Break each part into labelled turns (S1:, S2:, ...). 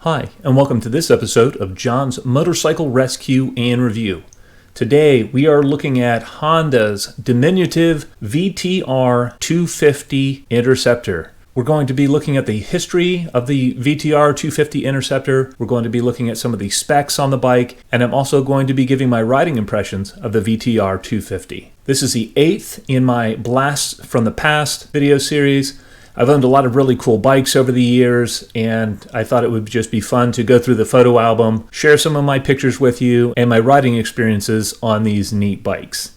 S1: Hi, and welcome to this episode of John's Motorcycle Rescue and Review. Today, we are looking at Honda's diminutive VTR250 Interceptor. We're going to be looking at the history of the VTR250 Interceptor. We're going to be looking at some of the specs on the bike, and I'm also going to be giving my riding impressions of the VTR250. This is the 8th in my Blast from the Past video series. I've owned a lot of really cool bikes over the years, and I thought it would just be fun to go through the photo album, share some of my pictures with you, and my riding experiences on these neat bikes.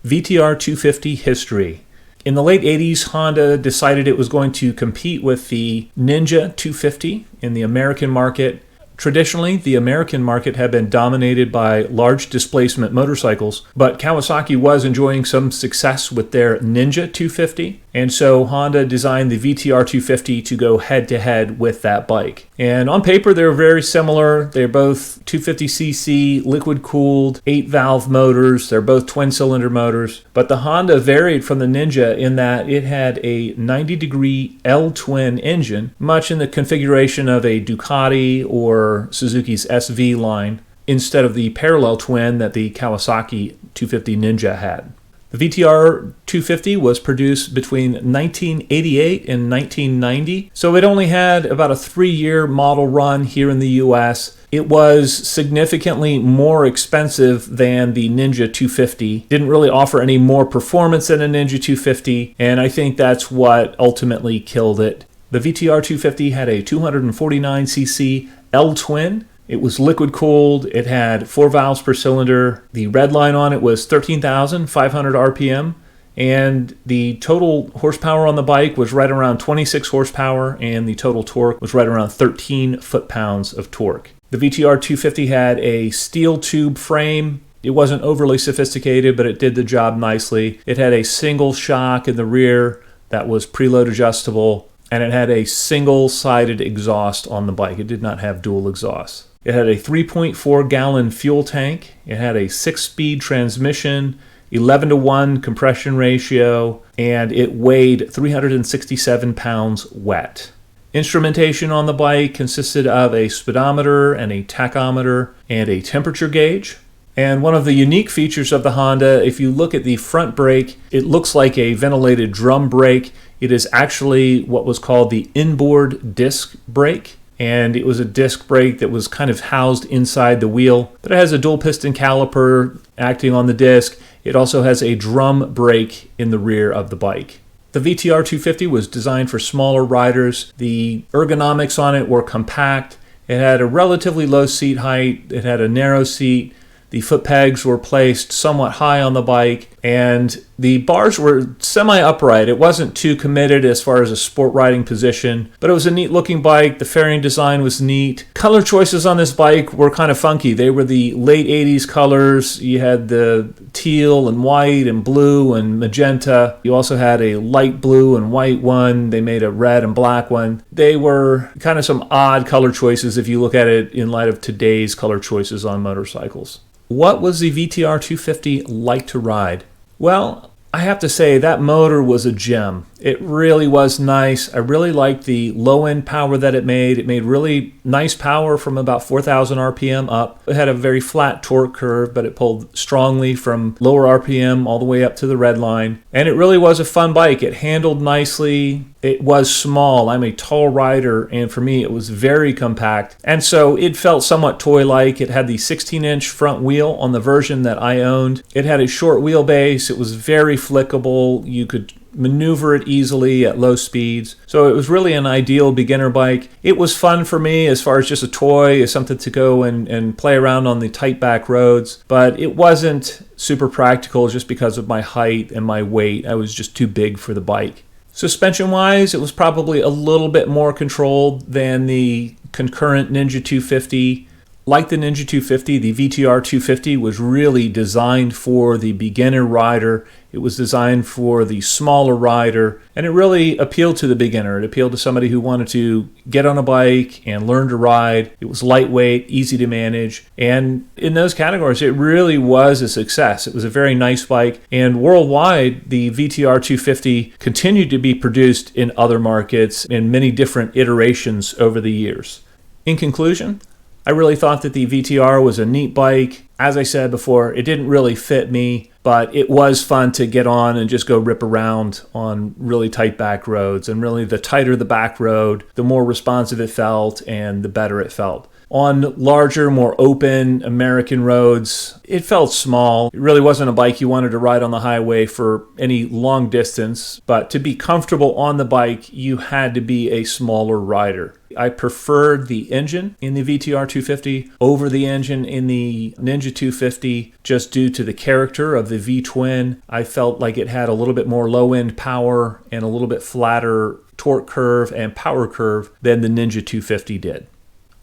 S1: VTR250 history. In the late 80s, Honda decided it was going to compete with the Ninja 250 in the American market. Traditionally, the American market had been dominated by large displacement motorcycles, but Kawasaki was enjoying some success with their Ninja 250, and so Honda designed the VTR 250 to go head-to-head with that bike. And on paper, they're very similar. They're both 250cc, liquid-cooled, 8-valve motors. They're both twin-cylinder motors, but the Honda varied from the Ninja in that it had a 90-degree L-twin engine, much in the configuration of a Ducati or Suzuki's SV line, instead of the parallel twin that the Kawasaki 250 Ninja had. The VTR 250 was produced between 1988 and 1990, so it only had about a 3-year model run here in the US. It was significantly more expensive than the Ninja 250, didn't really offer any more performance than a Ninja 250, and I think that's what ultimately killed it. The VTR 250 had a 249cc L-twin. It was liquid cooled. It had 4 valves per cylinder. The red line on it was 13,500 RPM, and the total horsepower on the bike was right around 26 horsepower, and the total torque was right around 13 foot-pounds of torque. The VTR 250 had a steel tube frame. It wasn't overly sophisticated, but it did the job nicely. It had a single shock in the rear that was preload adjustable, and it had a single-sided exhaust on the bike. It did not have dual exhausts. It had a 3.4-gallon fuel tank. It had a 6-speed transmission, 11-to-1 compression ratio, and it weighed 367 pounds wet. Instrumentation on the bike consisted of a speedometer and a tachometer and a temperature gauge. And one of the unique features of the Honda, if you look at the front brake, it looks like a ventilated drum brake. It is actually what was called the inboard disc brake, and it was a disc brake that was kind of housed inside the wheel. But it has a dual piston caliper acting on the disc. It also has a drum brake in the rear of the bike. The VTR 250 was designed for smaller riders. The ergonomics on it were compact. It had a relatively low seat height. It had a narrow seat. The foot pegs were placed somewhat high on the bike, and the bars were semi-upright. It wasn't too committed as far as a sport riding position, but it was a neat-looking bike. The fairing design was neat. Color choices on this bike were kind of funky. They were the late 80s colors. You had the teal and white and blue and magenta. You also had a light blue and white one. They made a red and black one. They were kind of some odd color choices if you look at it in light of today's color choices on motorcycles. What was the VTR 250 like to ride? Well, I have to say that motor was a gem. It really was nice. I really liked the low-end power that it made. It made really nice power from about 4,000 RPM up. It had a very flat torque curve, but it pulled strongly from lower RPM all the way up to the red line. And it really was a fun bike. It handled nicely. It was small. I'm a tall rider, and for me, it was very compact. And so it felt somewhat toy-like. It had the 16-inch front wheel on the version that I owned. It had a short wheelbase. It was very flickable. You could maneuver it easily at low speeds. So it was really an ideal beginner bike. It was fun for me as far as just a toy, as something to go and play around on the tight back roads, but it wasn't super practical just because of my height and my weight. I was just too big for the bike. Suspension-wise, it was probably a little bit more controlled than the concurrent Ninja 250. Like the Ninja 250, the VTR 250 was really designed for the beginner rider. It was designed for the smaller rider, and it really appealed to the beginner. It appealed to somebody who wanted to get on a bike and learn to ride. It was lightweight, easy to manage, and in those categories, it really was a success. It was a very nice bike, and worldwide, the VTR 250 continued to be produced in other markets in many different iterations over the years. In conclusion, I really thought that the VTR was a neat bike. As I said before, it didn't really fit me, but it was fun to get on and just go rip around on really tight back roads. And really, the tighter the back road, the more responsive it felt and the better it felt. On larger, more open American roads, it felt small. It really wasn't a bike you wanted to ride on the highway for any long distance, but to be comfortable on the bike, you had to be a smaller rider. I preferred the engine in the VTR250 over the engine in the Ninja 250 just due to the character of the V-twin. I felt like it had a little bit more low-end power and a little bit flatter torque curve and power curve than the Ninja 250 did.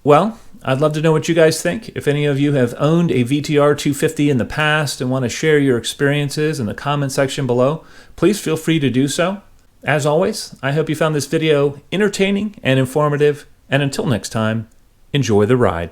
S1: Well, I'd love to know what you guys think. If any of you have owned a VTR 250 in the past and want to share your experiences in the comment section below, please feel free to do so. As always, I hope you found this video entertaining and informative, and until next time, enjoy the ride.